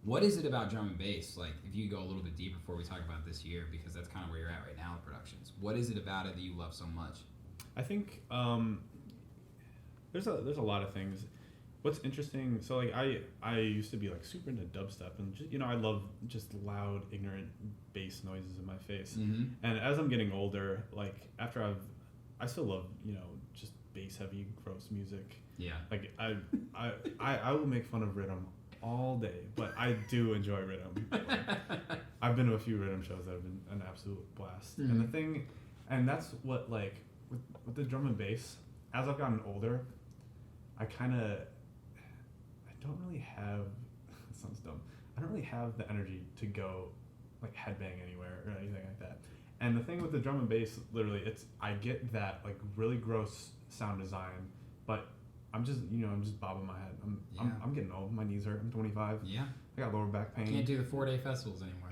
What is it about drum and bass? Like, if you go a little bit deeper before we talk about this year, because that's kind of where you're at right now with productions. What is it about it that you love so much? I think there's a lot of things. What's interesting, so like I used to be like super into dubstep, and just, I love just loud, ignorant bass noises in my face. Mm-hmm. And as I'm getting older, like after I still love just bass heavy, gross music. Yeah. Like I will make fun of rhythm all day, but I do enjoy rhythm. Like, I've been to a few rhythm shows that have been an absolute blast. Mm-hmm. And that's what like with the drum and bass. As I've gotten older, I don't really have. It sounds dumb. I don't really have the energy to go like headbang anywhere or anything like that. And the thing with the drum and bass, literally, I get that like really gross sound design, but I'm just bobbing my head. I'm getting old. My knees hurt. I'm 25. Yeah. I got lower back pain. Can't do the 4-day festivals anymore.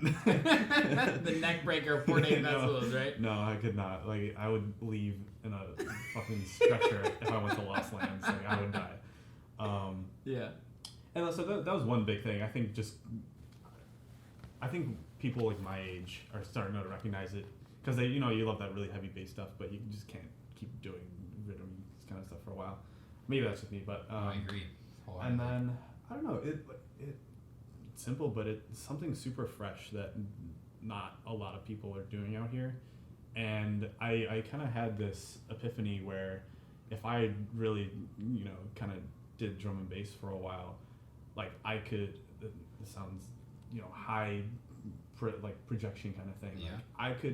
The neck breaker 4-day festivals, right? No, I could not. Like I would leave in a fucking stretcher if I went to Lost Lands. Like I would die. Yeah. And so that was one big thing. I think people like my age are starting to recognize it because they, you love that really heavy bass stuff, but you just can't keep doing rhythm kind of stuff for a while. Maybe that's just me, but I agree. And then I don't know. It's simple, but it's something super fresh that not a lot of people are doing out here. And I kind of had this epiphany where if I really, kind of did drum and bass for a while, like I could. This sounds, high, projection kind of thing. Yeah. Like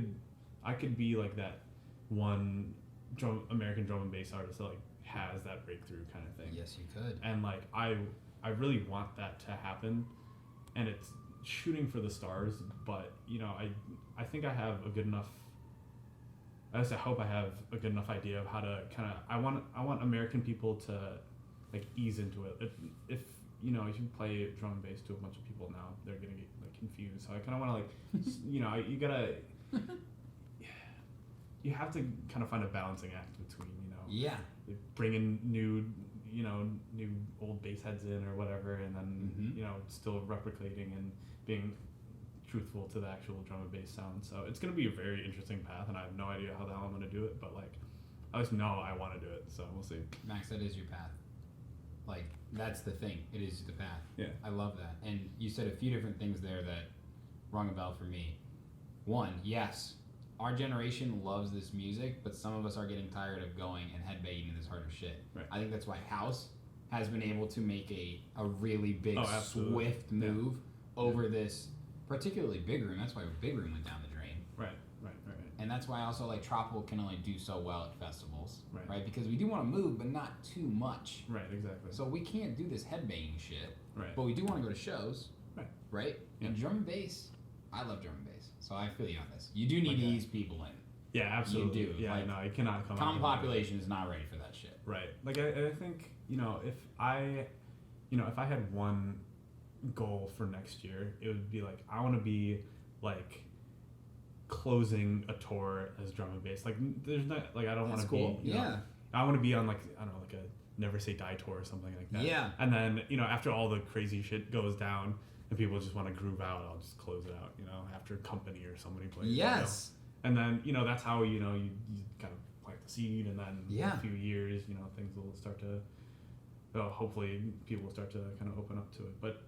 I could be like that one American drum and bass artist that like has that breakthrough kind of thing. Yes, you could. And like I really want that to happen, and it's shooting for the stars. But I think I have a good enough. I hope I have a good enough idea of how to kind of. I want American people to like ease into it. If if you play drum and bass to a bunch of people now, they're gonna get like confused. So I kind of want to like, you gotta. You have to kind of find a balancing act between Yeah. bringing new old bass heads in or whatever, and then still replicating and being truthful to the actual drum and bass sound. So it's gonna be a very interesting path, and I have no idea how the hell I'm gonna do it, but like I just know I want to do it. So we'll see. Max, that is your path. Like that's the thing. It is the path. Yeah. I love that. And you said a few different things there that rung a bell for me. One, yes. Our generation loves this music, but some of us are getting tired of going and headbanging in this harder shit. Right. I think that's why house has been able to make a really big, swift move over this particularly big room. That's why big room went down the drain. Right. And that's why also like tropical can only do so well at festivals, right? Because we do want to move, but not too much. Right, exactly. So we can't do this headbanging shit. Right. But we do want to go to shows. Right. Yeah. And drum and bass, I love drum and bass, so I feel you on this. You do need to ease people in. Yeah, absolutely. You do. Yeah, like, no, you cannot come. Common population is not ready for that shit. Right. Like I think if I had one goal for next year, it would be like I want to be like closing a tour as drum and bass. Like there's not like I don't want to cool. be. I want to be on like I don't know like a Never Say Die tour or something like that. Yeah. And then after all the crazy shit goes down and people just want to groove out, I'll just close it out. After Company or somebody plays. Yes. And then that's how you kind of plant the seed, and then in a few years things will start to hopefully people will start to kind of open up to it. But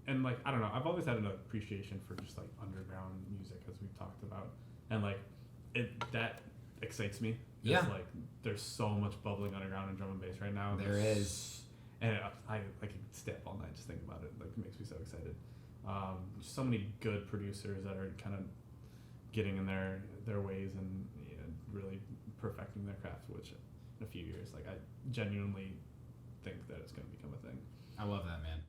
and like I don't know, I've always had an appreciation for just like underground music, as we've talked about, and like that excites me. Yeah. Like there's so much bubbling underground in drum and bass right now. There is. And I could stay up all night just thinking about it. Like it makes me so excited. So many good producers that are kind of getting in their ways and really perfecting their craft, which in a few years, like I genuinely think that it's going to become a thing. I love that, man.